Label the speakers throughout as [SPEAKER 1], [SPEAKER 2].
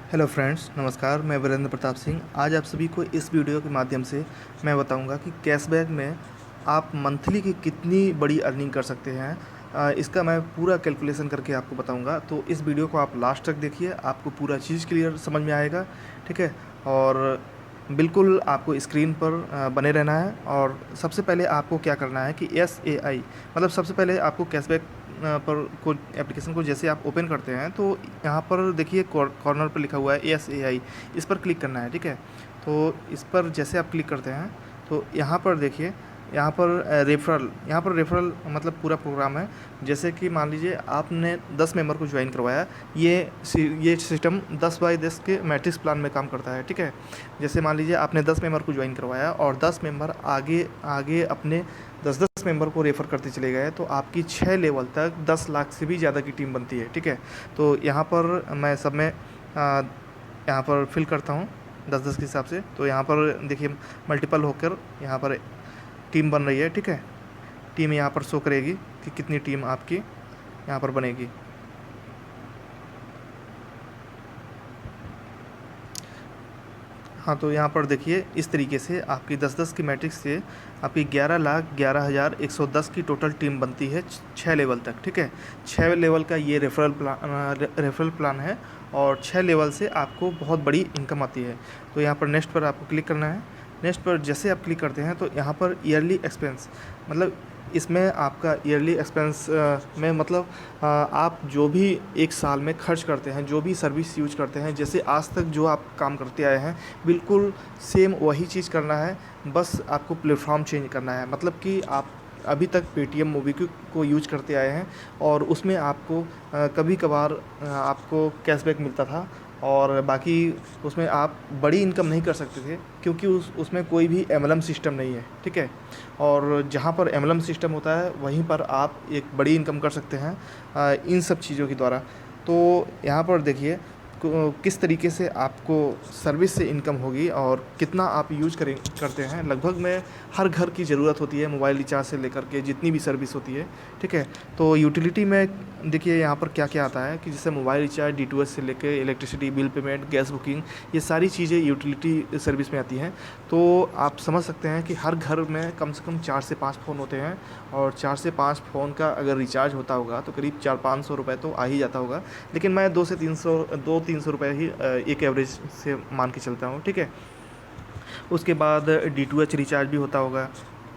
[SPEAKER 1] Hello friends, नमस्कार। मैं वीरेंद्र प्रताप सिंह। आज आप सभी को इस वीडियो के माध्यम से मैं बताऊंगा कि कैशबैक में आप मंथली की कितनी बड़ी अर्निंग कर सकते हैं। इसका मैं पूरा कैलकुलेशन करके आपको बताऊंगा, तो इस वीडियो को आप लास्ट तक देखिए, आपको पूरा चीज़ क्लियर समझ में आएगा। ठीक है। और बिल्कुल आपको स्क्रीन पर बने रहना है। और सबसे पहले आपको क्या करना है कि SAI मतलब सबसे पहले आपको कैशबैक पर को एप्लीकेशन को जैसे आप ओपन करते हैं तो यहाँ पर देखिए कॉर्नर पर लिखा हुआ है SAI, इस पर क्लिक करना है। ठीक है। तो इस पर जैसे आप क्लिक करते हैं तो यहाँ पर देखिए, यहाँ पर रेफरल मतलब पूरा प्रोग्राम है। जैसे कि मान लीजिए आपने 10 मेंबर को ज्वाइन करवाया। ये सिस्टम 10 बाई 10 के मैट्रिक्स प्लान में काम करता है। ठीक है। जैसे मान लीजिए आपने 10 मेंबर को ज्वाइन करवाया और 10 मेंबर आगे आगे अपने 10-10 मेंबर को रेफ़र करते चले गए, तो आपकी 6 लेवल तक 10 लाख से भी ज़्यादा की टीम बनती है। ठीक है। तो यहाँ पर मैं सब में यहाँ पर फिल करता हूँ 10-10 के हिसाब से। तो यहाँ पर देखिए मल्टीपल होकर यहाँ पर टीम बन रही है। ठीक है। टीम यहाँ पर शो करेगी कि कितनी टीम आपकी यहाँ पर बनेगी। हाँ, तो यहाँ पर देखिए इस तरीके से आपकी 10-10 की मैट्रिक्स से आपकी 11,11,110 की टोटल टीम बनती है 6 लेवल तक। ठीक है। 6 लेवल का ये रेफरल प्लान है और 6 लेवल से आपको बहुत बड़ी इनकम आती है। तो यहाँ पर नेक्स्ट पर आपको क्लिक करना है। नेक्स्ट पर जैसे आप क्लिक करते हैं तो यहाँ पर ईयरली एक्सपेंस मतलब इसमें आपका ईयरली एक्सपेंस में मतलब आप जो भी एक साल में खर्च करते हैं, जो भी सर्विस यूज करते हैं, जैसे आज तक जो आप काम करते आए हैं बिल्कुल सेम वही चीज़ करना है। बस आपको प्लेटफॉर्म चेंज करना है। मतलब कि आप अभी तक पेटीएम मोबिक्विक को यूज करते आए हैं और उसमें आपको कभी कभार आपको कैशबैक मिलता था और बाकी उसमें आप बड़ी इनकम नहीं कर सकते थे क्योंकि उसमें कोई भी एमएलएम सिस्टम नहीं है। ठीक है। और जहाँ पर एमएलएम सिस्टम होता है वहीं पर आप एक बड़ी इनकम कर सकते हैं इन सब चीज़ों के द्वारा। तो यहाँ पर देखिए किस तरीके से आपको सर्विस से इनकम होगी और कितना आप यूज करते हैं। लगभग में हर घर की ज़रूरत होती है, मोबाइल रिचार्ज से लेकर के जितनी भी सर्विस होती है। ठीक है। तो यूटिलिटी में देखिए यहाँ पर क्या क्या आता है कि जैसे मोबाइल रिचार्ज, DTH से लेकर electricity bill payment, gas booking, ये सारी चीज़ें यूटिलिटी सर्विस में आती हैं। तो आप समझ सकते हैं कि हर घर में कम से कम 4 से 5 फ़ोन होते हैं और 4 से 5 फ़ोन का अगर रिचार्ज होता होगा तो करीब 400-500 रुपये तो आ ही जाता होगा। लेकिन मैं 200-300 रुपये ही एक एवरेज से मान के चलता हूँ। ठीक है। उसके बाद DTH रिचार्ज भी होता होगा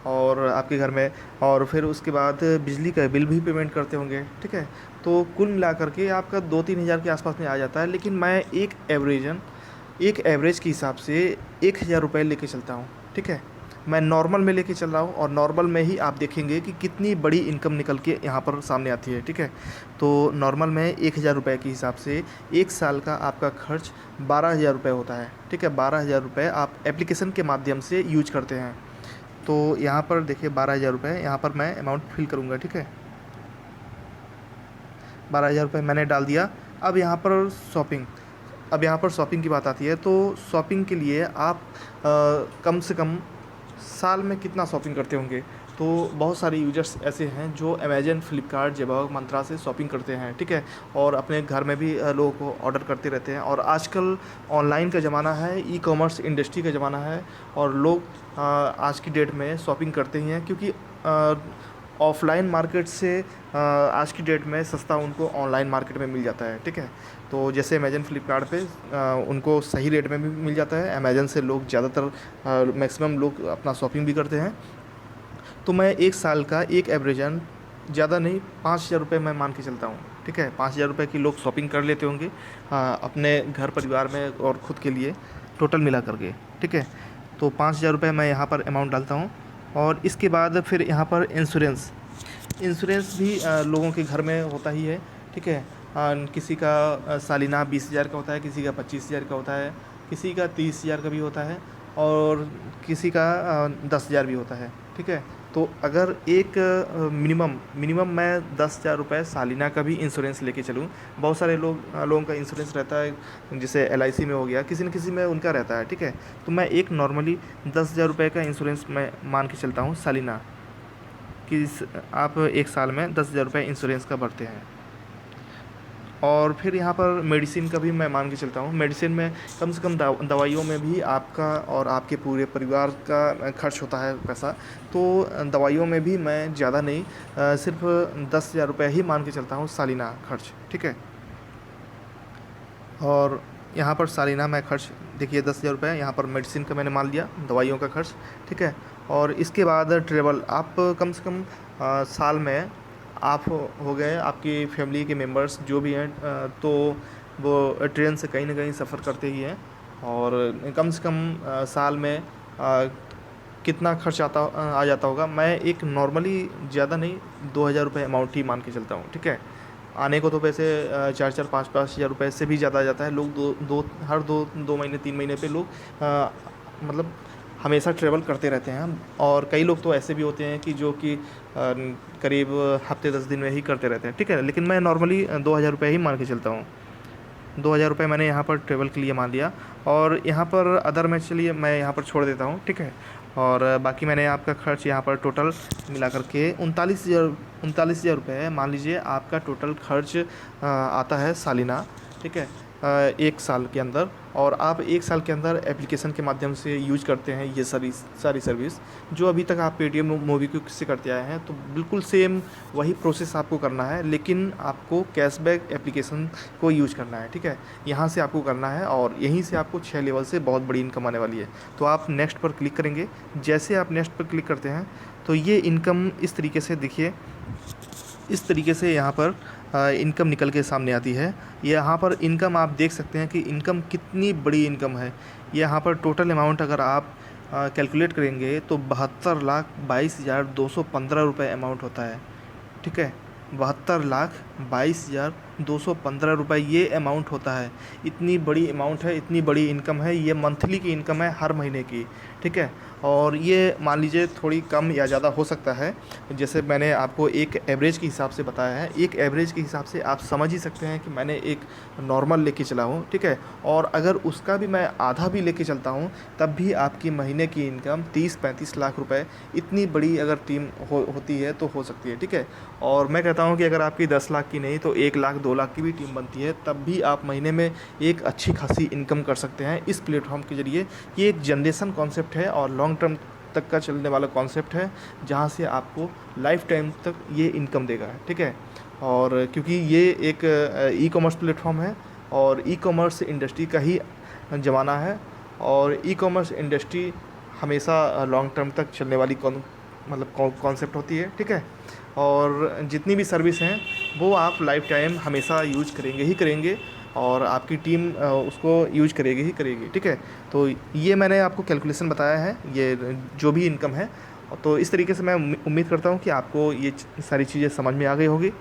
[SPEAKER 1] और आपके घर में, और फिर उसके बाद बिजली का बिल भी पेमेंट करते होंगे। ठीक है। तो कुल मिला करके आपका 2-3 हज़ार के आसपास में आ जाता है। लेकिन मैं एक एवरेज के हिसाब से 1,000 रुपये लेके चलता हूँ। ठीक है। मैं नॉर्मल में लेके चल रहा हूँ और नॉर्मल में ही आप देखेंगे कि कितनी बड़ी इनकम निकल के यहाँ पर सामने आती है। ठीक है। तो नॉर्मल में 1,000 रुपये के हिसाब से एक साल का आपका खर्च 12,000 रुपये होता है। ठीक है। 12,000 रुपये आप एप्लीकेशन के माध्यम से यूज करते हैं। तो यहाँ पर देखिए 12,000 रुपये, यहाँ पर मैं अमाउंट फिल करूँगा। ठीक है। 12,000 रुपये मैंने डाल दिया। अब यहाँ पर शॉपिंग की बात आती है। तो शॉपिंग के लिए आप कम से कम साल में कितना शॉपिंग करते होंगे। तो बहुत सारे यूजर्स ऐसे हैं जो अमेजन, फ्लिपकार्ट, जबॉग, मंत्रा से शॉपिंग करते हैं। ठीक है। और अपने घर में भी लोगों को ऑर्डर करते रहते हैं। और आजकल ऑनलाइन का ज़माना है, ई-कॉमर्स इंडस्ट्री का ज़माना है और लोग आज की डेट में शॉपिंग करते ही हैं क्योंकि ऑफ़लाइन मार्केट से आज की डेट में सस्ता उनको ऑनलाइन मार्केट में मिल जाता है। ठीक है। तो जैसे अमेजन, फ्लिपकार्ट पे उनको सही रेट में भी मिल जाता है। अमेजन से लोग ज़्यादातर मैक्सिमम लोग अपना शॉपिंग भी करते हैं। तो मैं एक साल का एक एवरेजन ज़्यादा नहीं 5,000 रुपये मैं मान के चलता हूँ। ठीक है। 5,000 रुपये की लोग शॉपिंग कर लेते होंगे अपने घर परिवार में और ख़ुद के लिए टोटल मिला करके। ठीक है। तो 5,000 रुपये मैं यहाँ पर अमाउंट डालता हूँ। और इसके बाद फिर यहाँ पर इंश्योरेंस भी लोगों के घर में होता ही है। ठीक है। किसी का सालाना 20,000 का होता है, किसी का 25,000 का होता है, किसी का 30,000 का भी होता है और किसी का 10,000 भी होता है। ठीक है। तो अगर एक मिनिमम मैं 10,000 रुपये सालाना का भी इंश्योरेंस लेके चलूँ। बहुत सारे लोगों का इंश्योरेंस रहता है, जैसे LIC में हो गया, किसी न किसी में उनका रहता है। ठीक है। तो मैं एक नॉर्मली 10,000 रुपये का इंश्योरेंस मैं मान के चलता हूँ सालाना, कि आप एक साल में 10,000 रुपये इंश्योरेंस का भरते हैं। और फिर यहाँ पर मेडिसिन का भी मैं मान के चलता हूँ। मेडिसिन में कम से कम दवाइयों में भी आपका और आपके पूरे परिवार का खर्च होता है पैसा। तो दवाइयों में भी मैं ज़्यादा नहीं, सिर्फ 10,000 रुपये ही मान के चलता हूँ सालाना खर्च, ठीक है। और यहाँ पर सालाना मैं खर्च देखिए 10,000 रुपये, यहाँ पर मेडिसिन का मैंने मान लिया, दवाइयों का खर्च, ठीक है। और इसके बाद ट्रेवल आप कम से कम साल में आप हो गए, आपकी फैमिली के मेंबर्स जो भी हैं, तो वो ट्रेन से कहीं ना कहीं सफ़र करते ही हैं। और कम से कम साल में कितना खर्च आ जाता होगा, मैं एक नॉर्मली ज़्यादा नहीं 2,000 रुपये अमाउंट ही मान के चलता हूँ, ठीक है। आने को तो वैसे 4-4 5-5 हज़ार रुपये से भी ज़्यादा आ जाता है। लोग हर दो महीने 3 महीने पे लोग मतलब हमेशा ट्रैवल करते रहते हैं। और कई लोग तो ऐसे भी होते हैं कि जो कि करीब हफ्ते 10 दिन में ही करते रहते हैं, ठीक है। लेकिन मैं नॉर्मली 2,000 रुपये ही मान के चलता हूँ। 2,000 रुपये मैंने यहाँ पर ट्रैवल के लिए मान लिया। और यहाँ पर अदर में चलिए मैं यहाँ पर छोड़ देता हूँ, ठीक है। और बाकी मैंने आपका खर्च यहाँ पर टोटल मिला करके 39,000 रुपये मान लीजिए आपका टोटल खर्च आता है सालाना, ठीक है, एक साल के अंदर। और आप एक साल के अंदर एप्लीकेशन के माध्यम से यूज करते हैं ये सारी सर्विस जो अभी तक आप पेटीएम मोबीक्विक से करते आए हैं, तो बिल्कुल सेम वही प्रोसेस आपको करना है, लेकिन आपको कैशबैक एप्लीकेशन को यूज करना है, ठीक है। यहाँ से आपको करना है और यहीं से आपको 6 लेवल से बहुत बड़ी इनकम आने वाली है। तो आप नेक्स्ट पर क्लिक करेंगे। जैसे आप नेक्स्ट पर क्लिक करते हैं तो ये इनकम इस तरीके से देखिए, इस तरीके से यहाँ पर इनकम निकल के सामने आती है। यहाँ पर इनकम आप देख सकते हैं कि इनकम कितनी बड़ी इनकम है। यहाँ पर टोटल अमाउंट अगर आप कैलकुलेट करेंगे तो 72,22,215 रुपये अमाउंट होता है, ठीक है। 72,22,215 रुपये ये अमाउंट होता है। इतनी बड़ी अमाउंट है, इतनी बड़ी इनकम है, ये मंथली की इनकम है हर महीने की, ठीक है। और ये मान लीजिए थोड़ी कम या ज़्यादा हो सकता है, जैसे मैंने आपको एक एवरेज के हिसाब से बताया है। एक एवरेज के हिसाब से आप समझ ही सकते हैं कि मैंने एक नॉर्मल लेके चला हूँ, ठीक है। और अगर उसका भी मैं आधा भी लेके चलता हूँ तब भी आपकी महीने की इनकम 30-35 लाख रुपए, इतनी बड़ी अगर टीम होती है तो हो सकती है, ठीक है। और मैं कहता हूँ कि अगर आपकी 10 लाख की नहीं तो 1 लाख 2 लाख की भी टीम बनती है तब भी आप महीने में एक अच्छी खासी इनकम कर सकते हैं इस प्लेटफॉर्म के ज़रिए। ये एक जनरेशन कॉन्सेप्ट है और लॉन्ग टर्म तक का चलने वाला कॉन्सेप्ट है, जहाँ से आपको लाइफ टाइम तक ये इनकम देगा, ठीक है। और क्योंकि ये एक ई कॉमर्स प्लेटफॉर्म है और ई कॉमर्स इंडस्ट्री का ही ज़माना है। और ई कॉमर्स इंडस्ट्री हमेशा लॉन्ग टर्म तक चलने वाली कॉन्सेप्ट होती है, ठीक है। और जितनी भी सर्विस हैं वो आप लाइफ टाइम हमेशा यूज करेंगे ही करेंगे और आपकी टीम उसको यूज करेगी ही करेगी, ठीक है। तो ये मैंने आपको कैलकुलेशन बताया है, ये जो भी इनकम है। तो इस तरीके से मैं उम्मीद करता हूँ कि आपको ये सारी चीज़ें समझ में आ गई होगी।